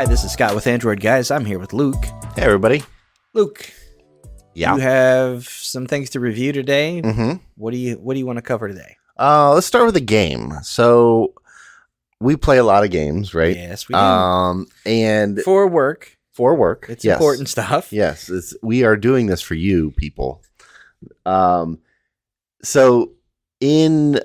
Hi, this is Scott with Android Guys. I'm here with Luke. Hey, everybody. Luke, Yeah. you have some things to review today. Mm-hmm. What do you want to cover today? Let's start with a game. So we play a lot of games, right? Yes, we do. And For work. for work, It's yes. important stuff. Yes, we are doing this for you, people. So in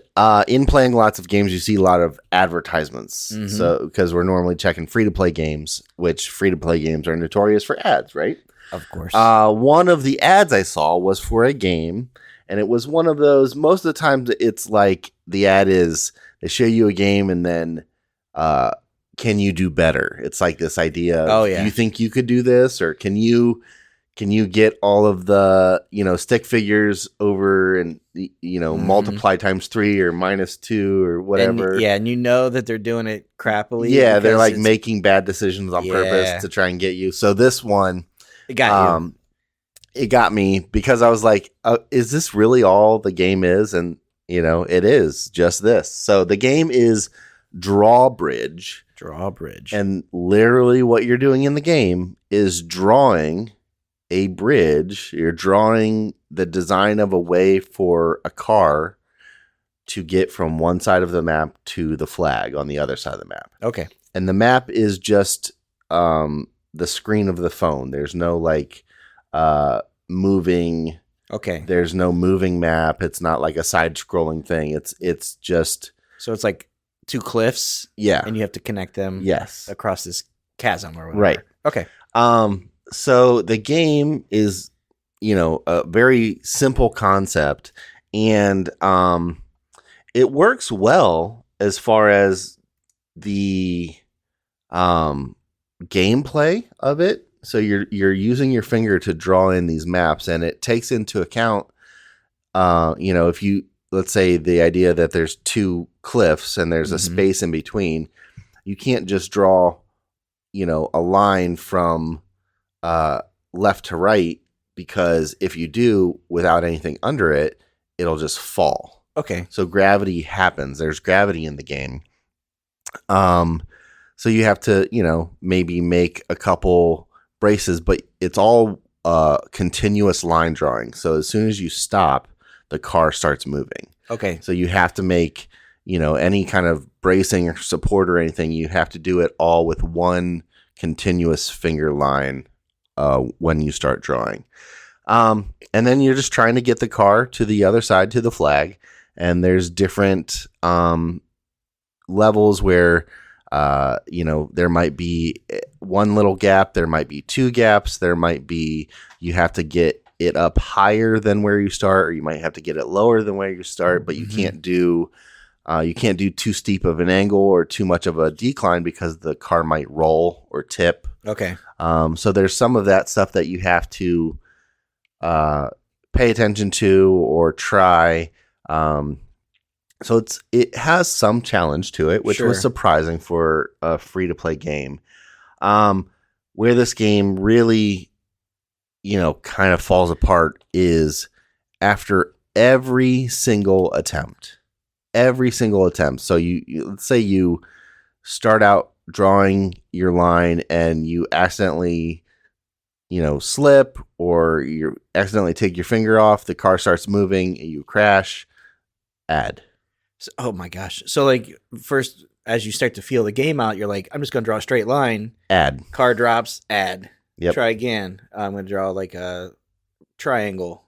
playing lots of games, you see a lot of advertisements. Mhm. So because we're normally checking free to play games, which free to play games are notorious for ads, right? Of course. One of the ads I saw was for a game, and it was one of those. Most of the times, it's like the ad is they show you a game, and then can you do better? It's like this idea of, do you think you could do this, or can you get all of the stick figures over and multiply times 3 or minus 2 or whatever. And you know that they're doing it crappily. Yeah, they're like making bad decisions on purpose to try and get you. So this one, it got you. It got me because I was like, is this really all the game is? And it is just this. So the game is Drawbridge. Drawbridge. And literally what you're doing in the game is drawing a bridge. You're drawing the design of a way for a car to get from one side of the map to the flag on the other side of the map. Okay. And the map is just the screen of the phone. There's no moving. Okay. There's no moving map. It's not like a side-scrolling thing. It's just. So it's like 2 cliffs. Yeah. And you have to connect them. Yes. Across this chasm or whatever. Right. Okay. So the game is, a very simple concept, and it works well as far as the gameplay of it. So you're using your finger to draw in these maps, and it takes into account, if you, let's say the idea that there's 2 cliffs and there's a space in between, you can't just draw, a line from left to right, because if you do without anything under it, it'll just fall. Okay. So gravity happens. There's gravity in the game. So you have to, maybe make a couple braces, but it's all continuous line drawing. So as soon as you stop, the car starts moving. Okay. So you have to make, any kind of bracing or support or anything, you have to do it all with one continuous finger line when you start drawing. And then you're just trying to get the car to the other side, to the flag. And there's different levels where, there might be one little gap. There might be 2 gaps. There might be, you have to get it up higher than where you start, or you might have to get it lower than where you start, but you can't do too steep of an angle or too much of a decline, because the car might roll or tip. Okay. So there's some of that stuff that you have to pay attention to or try. So it has some challenge to it, which was surprising for a free-to-play game. Where this game really, kind of falls apart is after every single attempt. So you let's say you start out drawing your line and you accidentally, slip, or you accidentally take your finger off, the car starts moving, you crash, add. So, oh my gosh. So first, as you start to feel the game out, you're like, I'm just going to draw a straight line. Add. Car drops, add. Yep. Try again. I'm going to draw a triangle.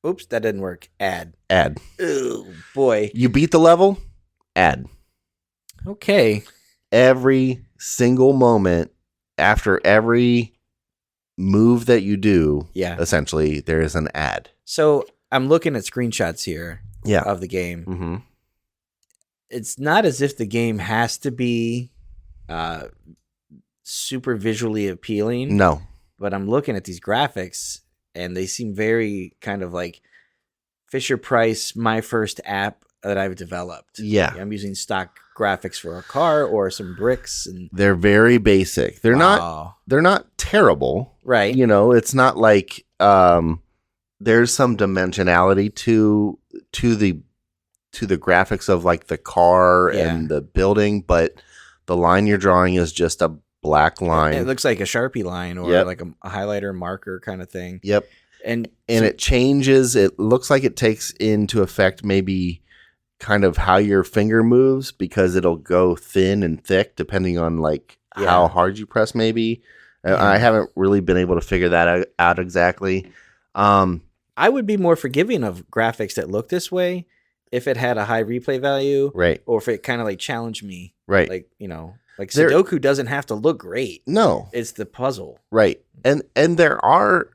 Oops, that didn't work. Add. Oh, boy. You beat the level, add. Okay. Every single moment after every move that you do, essentially, there is an add. So I'm looking at screenshots here of the game. Mm-hmm. It's not as if the game has to be super visually appealing. No. But I'm looking at these graphics, and they seem very kind of like Fisher-Price, my first app that I've developed. Yeah. I'm using stock graphics for a car or some bricks, and they're very basic. They're not terrible. Right. It's not like there's some dimensionality to the graphics of like the car and the building, but the line you're drawing is just a black line. It looks like a Sharpie line or like a highlighter marker kind of thing. Yep. And it changes. It looks like it takes into effect maybe kind of how your finger moves, because it'll go thin and thick depending on like how hard you press maybe. I haven't really been able to figure that out exactly. I would be more forgiving of graphics that look this way if it had a high replay value, right? Or if it kind of like challenged me, right? Like, like Sudoku doesn't have to look great. No, it's the puzzle, right? And there are,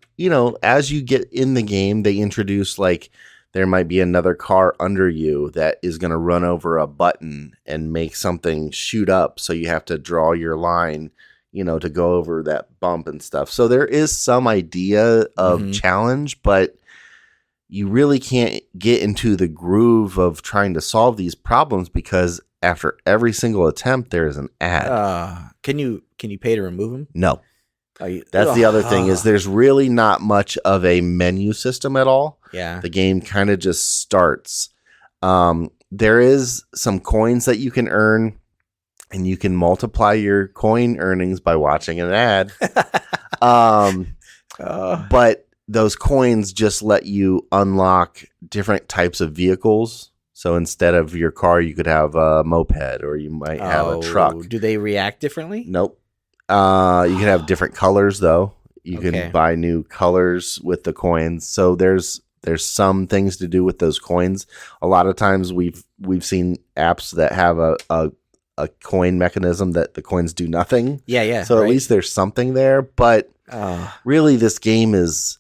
as you get in the game, they introduce like there might be another car under you that is going to run over a button and make something shoot up, so you have to draw your line, to go over that bump and stuff. So there is some idea of challenge, but you really can't get into the groove of trying to solve these problems, because after every single attempt, there is an ad. Can you pay to remove them? No. That's the other thing, is there's really not much of a menu system at all. Yeah. The game kind of just starts. There is some coins that you can earn, and you can multiply your coin earnings by watching an ad. But those coins just let you unlock different types of vehicles. So instead of your car, you could have a moped, or you might have a truck. Do they react differently? Nope. You can have different colors though. You can buy new colors with the coins. So there's some things to do with those coins. A lot of times we've seen apps that have a coin mechanism that the coins do nothing. Yeah. So at least there's something there. But really, this game is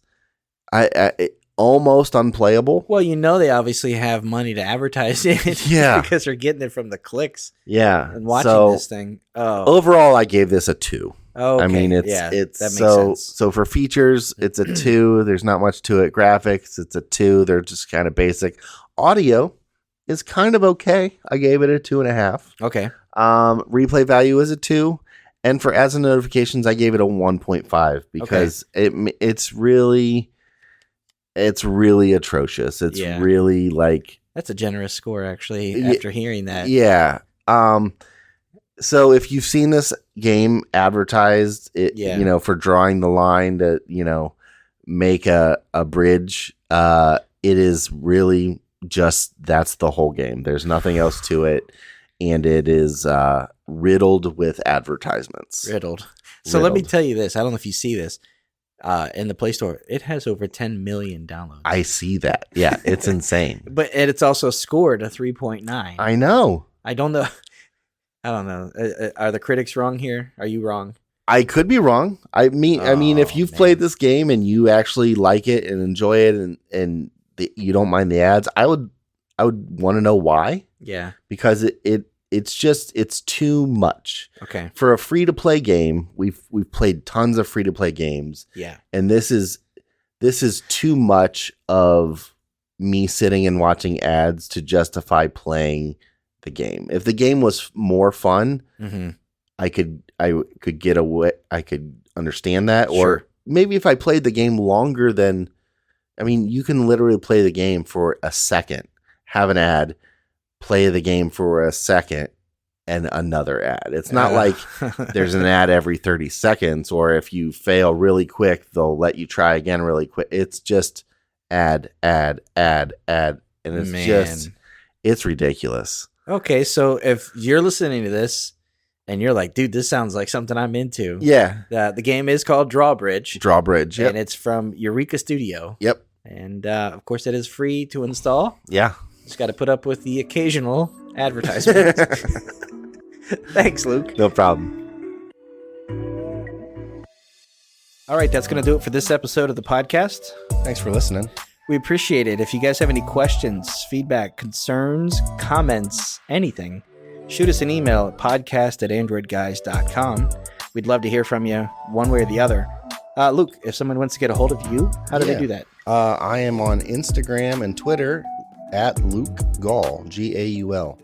almost unplayable. Well, they obviously have money to advertise it. Yeah. Because they're getting it from the clicks. Yeah. And watching this thing. Overall, I gave this a 2. Oh, okay. I mean, it's that makes sense. So for features, it's a 2. There's not much to it. Graphics, it's a 2. They're just kind of basic. Audio is kind of okay. I gave it a 2.5. Okay. Replay value is a 2. And for ads and notifications, I gave it a 1.5 because it's really atrocious. It's really like... That's a generous score, actually, after hearing that. Yeah. So if you've seen this game advertised, for drawing the line to, make a bridge, it is really just, that's the whole game. There's nothing else to it. And it is riddled with advertisements. Riddled. So let me tell you this. I don't know if you see this. In the Play Store, it has over 10 million downloads. I see that. Yeah, it's insane. But it's also scored a 3.9. I know. I don't know. Are the critics wrong here? Are you wrong? I could be wrong. I mean, if you've played this game and you actually like it and enjoy it, and you don't mind the ads, I would want to know why. Yeah, because it's too much. Okay, for a free to play game, we've played tons of free to play games. Yeah, and this is too much of me sitting and watching ads to justify playing the game. If the game was more fun, I could get away. I could understand that. Or sure. Maybe if I played the game longer than, you can literally play the game for a second, have an ad, play the game for a second, and another ad. It's not like there's an ad every 30 seconds, or if you fail really quick, they'll let you try again really quick. It's just ad, and it's ridiculous. Okay, so if you're listening to this and you're like, dude, this sounds like something I'm into. Yeah. The game is called Drawbridge. Drawbridge, yep. And it's from Eureka Studio. Yep. And, of course, it is free to install. Yeah. Just got to put up with the occasional advertisement. Thanks, Luke. No problem. All right, that's going to do it for this episode of the podcast. Thanks for listening. We appreciate it. If you guys have any questions, feedback, concerns, comments, anything, shoot us an email at podcast@AndroidGuys.com. We'd love to hear from you one way or the other. Luke, if someone wants to get a hold of you, how do they do that? I am on Instagram and Twitter at Luke Gaul, Gaul.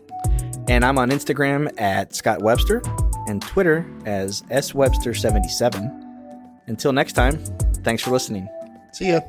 And I'm on Instagram at Scott Webster and Twitter as SWebster77. Until next time, thanks for listening. See ya.